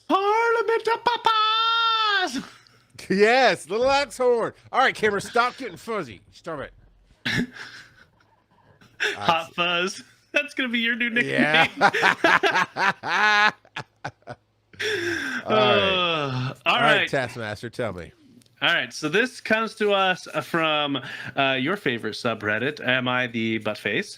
Parliament of Papas. Yes, little axe horn. All right, Cameron, stop getting fuzzy. Stop it. Hot Fuzz. That's gonna be your new nickname. Yeah. All right, Taskmaster, tell me. All right, so this comes to us from your favorite subreddit, Am I the Buttface?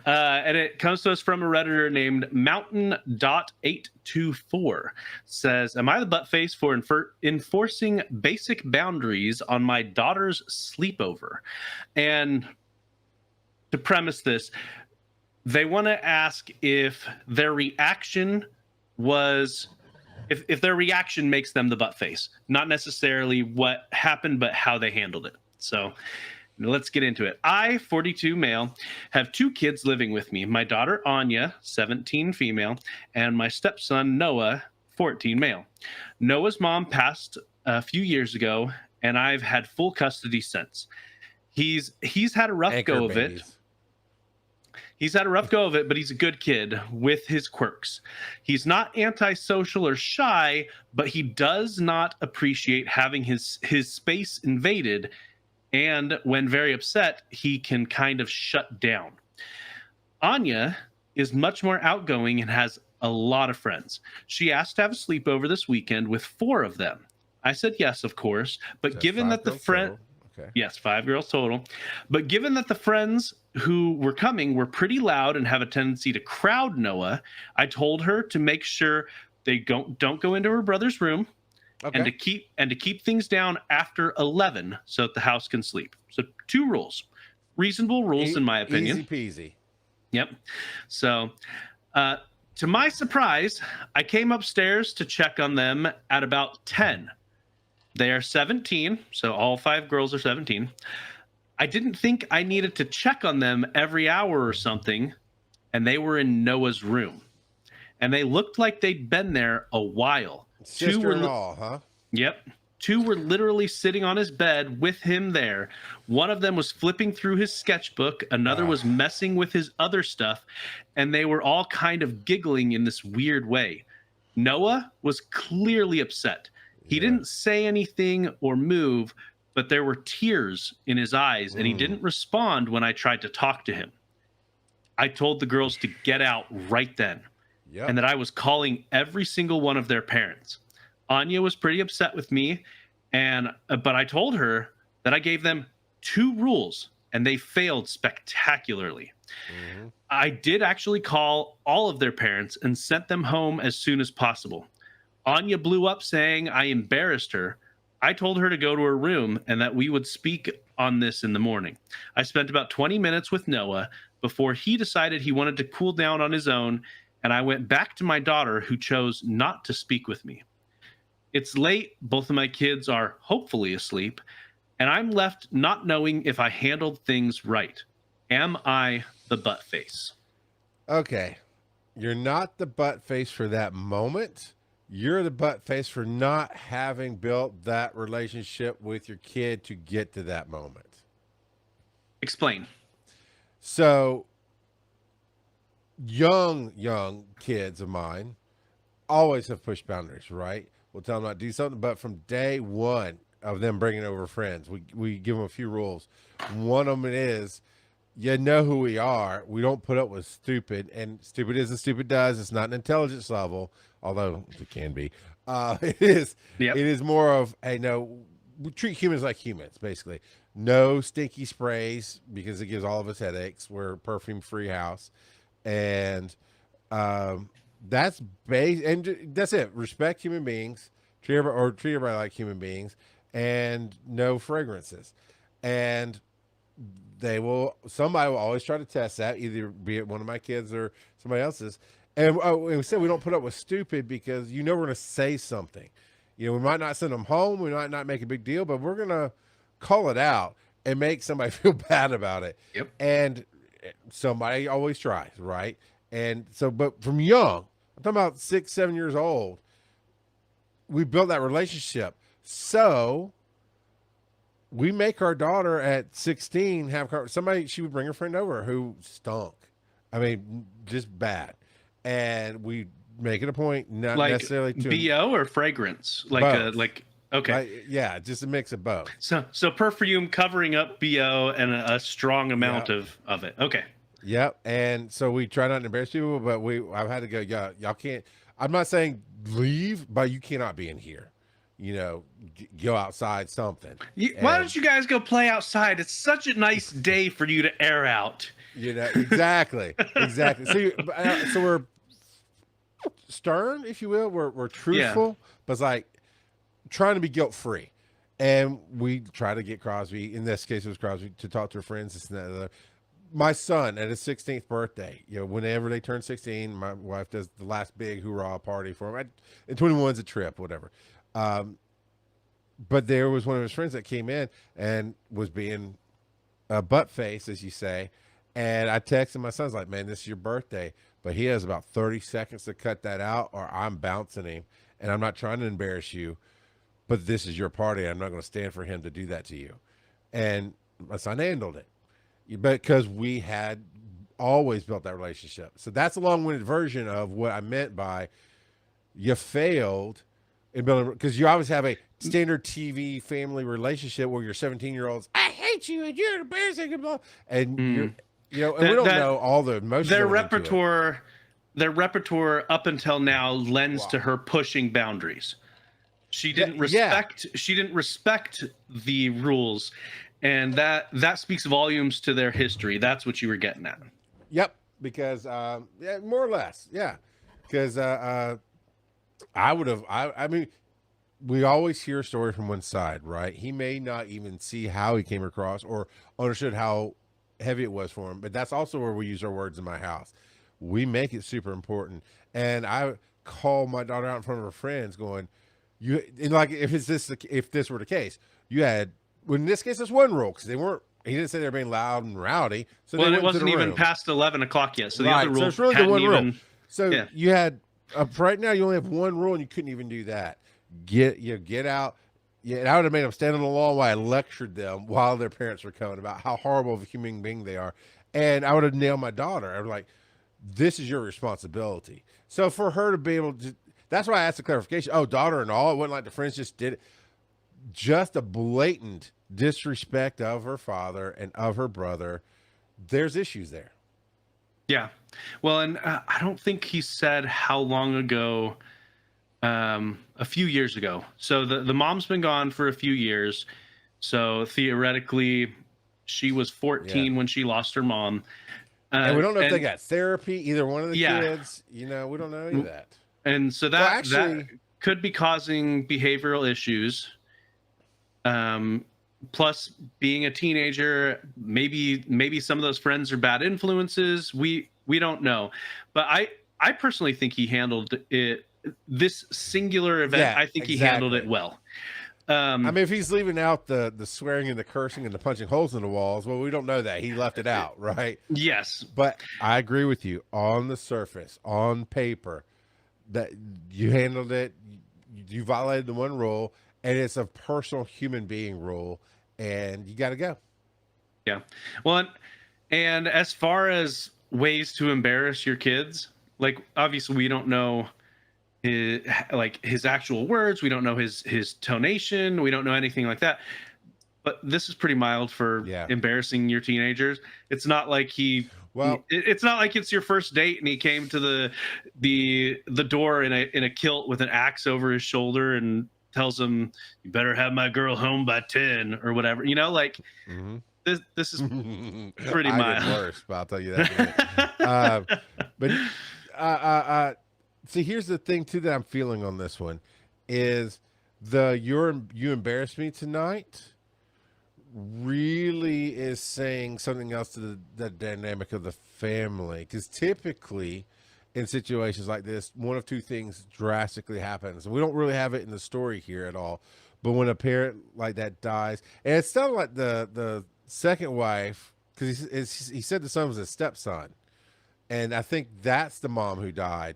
And it comes to us from a Redditor named Mountain.824. Says, Am I the Buttface for enforcing basic boundaries on my daughter's sleepover? And to premise this, they want to ask if their reaction was... If their reaction makes them the butt face, not necessarily what happened, but how they handled it. So let's get into it. I, 42 male, have 2 kids living with me. My daughter, Anya, 17 female, and my stepson, Noah, 14 male. Noah's mom passed a few years ago, and I've had full custody since. He's had a rough go of it. He's had a rough go of it, but he's a good kid with his quirks. He's not antisocial or shy, but he does not appreciate having his space invaded. And when very upset, he can kind of shut down. Anya is much more outgoing and has a lot of friends. She asked to have a sleepover this weekend with 4 of them. I said yes, of course, but given that the friend... Okay. Yes, 5 girls total. But given that the friends who were coming were pretty loud and have a tendency to crowd Noah, I told her to make sure they don't go into her brother's room, and to keep things down after 11 so that the house can sleep. So 2 rules, reasonable rules in my opinion. Easy peasy. Yep. So, to my surprise, I came upstairs to check on them at about 10. They are 17, so all 5 girls are 17. I didn't think I needed to check on them every hour or something, and they were in Noah's room. And they looked like they'd been there a while. Sister-in-law, huh? Yep. 2 were literally sitting on his bed with him there. One of them was flipping through his sketchbook. Another was messing with his other stuff, and they were all kind of giggling in this weird way. Noah was clearly upset. He didn't say anything or move, but there were tears in his eyes, and he didn't respond when I tried to talk to him. I told the girls to get out right then, and that I was calling every single one of their parents. Anya was pretty upset with me, but I told her that I gave them 2 rules, and they failed spectacularly. I did actually call all of their parents and sent them home as soon as possible. Anya blew up saying I embarrassed her. I told her to go to her room and that we would speak on this in the morning. I spent about 20 minutes with Noah before he decided he wanted to cool down on his own, and I went back to my daughter, who chose not to speak with me. It's late. Both of my kids are hopefully asleep, and I'm left not knowing if I handled things right. Am I the butt face? Okay. You're not the butt face for that moment. You're the butt face for not having built that relationship with your kid to get to that moment. Explain. So, young kids of mine always have pushed boundaries, right? We'll tell them not to do something, but from day one of them bringing over friends, we give them a few rules. One of them is, you know who we are. We don't put up with stupid, and stupid is and stupid does. It's not an intelligence level, although it can be. It is. Yep. It is more of, hey, no, we treat humans like humans, basically. No stinky sprays because it gives all of us headaches. We're a perfume-free house, and that's that's it. Respect human beings, treat everybody like human beings, and no fragrances. And somebody will always try to test that, either be it one of my kids or somebody else's. And we said we don't put up with stupid because we're going to say something. We might not send them home. We might not make a big deal, but we're going to call it out and make somebody feel bad about it. Yep. And somebody always tries, right? And so, but from young, I'm talking about 6, 7 years old, we built that relationship. So we make our daughter at 16 she would bring her friend over who stunk. I mean, just bad. And we make it a point, not Like necessarily to BO or fragrance, both. okay. Like, yeah, just a mix of both. So perfume covering up BO and a strong Yeah. amount of it. Okay. Yep. And so we try not to embarrass people, but I've had to go, y'all can't, I'm not saying leave, but you cannot be in here. You know, go outside something. Why And don't you guys go play outside? It's such a nice day for you to air out. you know, exactly. Exactly. So we're stern, if you will. We're Yeah. truthful, but it's like trying to be guilt free. And we try to get Crosby, in this case it was Crosby, to talk to her friends, this and that and the other. My son at his 16th birthday, you know, whenever they turn 16, my wife does the last big hoorah party for him. And 21's a trip, whatever. But there was one of his friends that came in and was being a butt face, as you say. And I texted my son's like, man, this is your birthday. But he has about 30 seconds to cut that out, or I'm bouncing him. And I'm not trying to embarrass you, but this is your party. I'm not going to stand for him to do that to you. And my son handled it. Because we had always built that relationship. So that's a long-winded version of what I meant by you failed in building, because you always have a standard TV family relationship where your 17-year-olds, I hate you and you're embarrassing, and you're, you know, and we don't know all the emotions. Their repertoire up until now lends to her pushing boundaries. She didn't respect the rules. And that speaks volumes to their history. That's what you were getting at. Yep, because yeah, more or less, yeah. Because I mean, we always hear a story from one side, right? He may not even see how he came across or understood how heavy it was for him, but that's also where we use our words in my house. We make it super important, and I call my daughter out in front of her friends, going, "You," and like if this were the case, you had. Well, in this case, it's one rule because they weren't. He didn't say they were being loud and rowdy. So well, it wasn't even past 11 o'clock yet. So the other rule, so it's really the one even, rule. So yeah. You had right now you only have one rule, and you couldn't even do that. Get out. Yeah, and I would have made them stand on the lawn while I lectured them while their parents were coming about how horrible of a human being they are, and I would have nailed my daughter. I was like, "This is your responsibility." So for her to be able to, that's why I asked the clarification. Oh, daughter and all. It wasn't like the friends just did it. Just a blatant disrespect of her father and of her brother. There's issues there. Yeah. Well, and I don't think he said how long ago, a few years ago. So the mom's been gone for a few years. So theoretically, she was 14 when she lost her mom. And we don't know if they got therapy, either one of the kids. You know, we don't know any of that. And so that could be causing behavioral issues. Plus being a teenager, maybe some of those friends are bad influences. We don't know, but I personally think he handled it. This singular event, I think he handled it well. I mean, if he's leaving out the swearing and the cursing and the punching holes in the walls, well, we don't know that. He left it out, right? Yes. But I agree with you. On the surface, on paper, that you handled it. You violated the one rule, and it's a personal human being rule, and you got to go. Yeah. Well, and as far as ways to embarrass your kids, like obviously we don't know his actual words, we don't know his tonation, we don't know anything like that. But this is pretty mild for embarrassing your teenagers. It's not like it's not like it's your first date and he came to the door in a kilt with an axe over his shoulder and tells him, "You better have my girl home by 10 or whatever." You know, like this is pretty mild. Worse, but I'll tell you that. But see, here's the thing too that I'm feeling on this one is you embarrassed me tonight really is saying something else to the dynamic of the family, because typically in situations like this, one of two things drastically happens. And we don't really have it in the story here at all. But when a parent like that dies, and it's not like the second wife, because he said the son was a stepson. And I think that's the mom who died.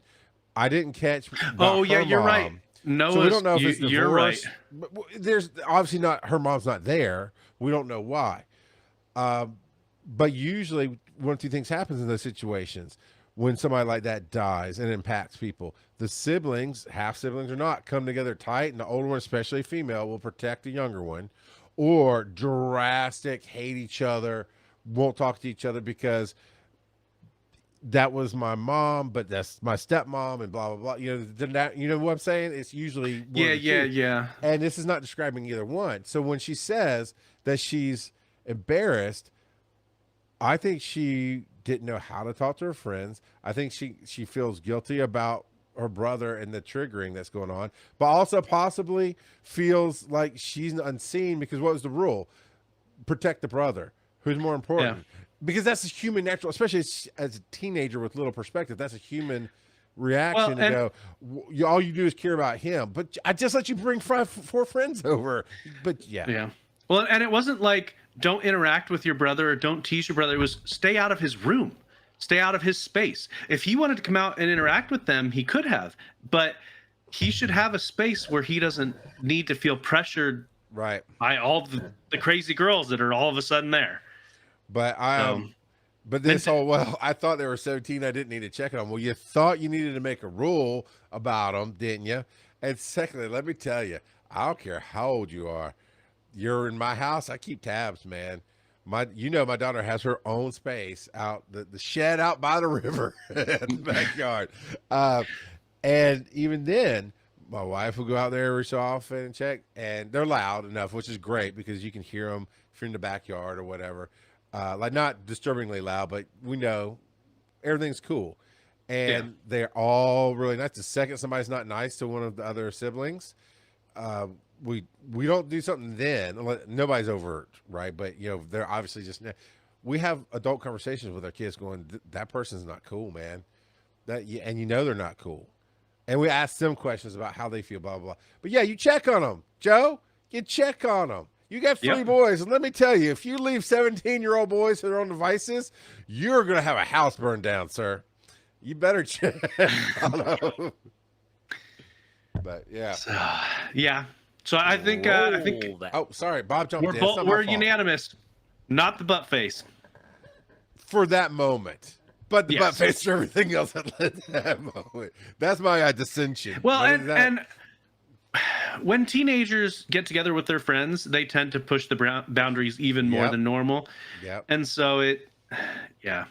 I didn't catch. Oh, yeah, you're right. No, so we don't know if it's divorce. You're right. But there's obviously not, her mom's not there. We don't know why. But usually one of two things happens in those situations. when somebody like that dies and impacts people. The siblings, half siblings or not, come together tight, and the older one, especially female, will protect the younger one, or drastic hate each other, won't talk to each other because that was my mom, but that's my stepmom, and blah blah blah. You know what I'm saying? It's usually one Yeah, of the yeah, two. yeah. And this is not describing either one. So when she says that she's embarrassed, I think she didn't know how to talk to her friends. I think she feels guilty about her brother and the triggering that's going on, but also possibly feels like she's unseen because what was the rule? Protect the brother. Who's more Yeah. important? Because that's a human natural, especially as a teenager with little perspective. That's a human Well, reaction to and go. All you do is care about him, but I just let you bring four friends over. But yeah, yeah. Well, and it wasn't like don't interact with your brother or don't tease your brother. It was stay out of his room, stay out of his space. If he wanted to come out and interact with them, he could have, but he should have a space where he doesn't need to feel pressured right. by all the crazy girls that are all of a sudden there. But I So, but and this whole, well, I thought they were 17. I didn't need to check on them. Well, you thought you needed to make a rule about them, didn't you? And secondly, let me tell you, I don't care how old you are. You're in my house. I keep tabs, man. My daughter has her own space out the shed out by the river in the backyard. And even then, my wife will go out there every so often and check, and they're loud enough, which is great because you can hear them if you're in the backyard or whatever. Like not disturbingly loud, but we know everything's cool. yeah, And they're all really nice. The second somebody's not nice to one of the other siblings, we don't do something then. Nobody's overt, right? But they're obviously just. We have adult conversations with our kids, going, "That person's not cool, man." And they're not cool. And we ask them questions about how they feel, blah blah blah. But yeah, you check on them, Joe. You check on them. You got 3 yep. boys, and let me tell you, if you leave 17-year-old boys to their own devices, you're gonna have a house burned down, sir. You better check on them. But yeah. So, yeah. So I think Roll that. Oh, sorry, Bob jumped in. It's not my we're fault. unanimous, not the butt face. For that moment. But the Yes. butt face for everything else that led to that moment. That's my dissension. Well, What is that? and when teenagers get together with their friends, they tend to push the boundaries even more Yep. than normal. Yep. And so yeah.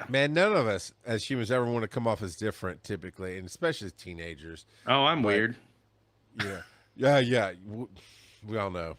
Man, none of us as humans ever want to come off as different typically, and especially as teenagers. Oh, I'm But- weird. Yeah. Yeah. We all know.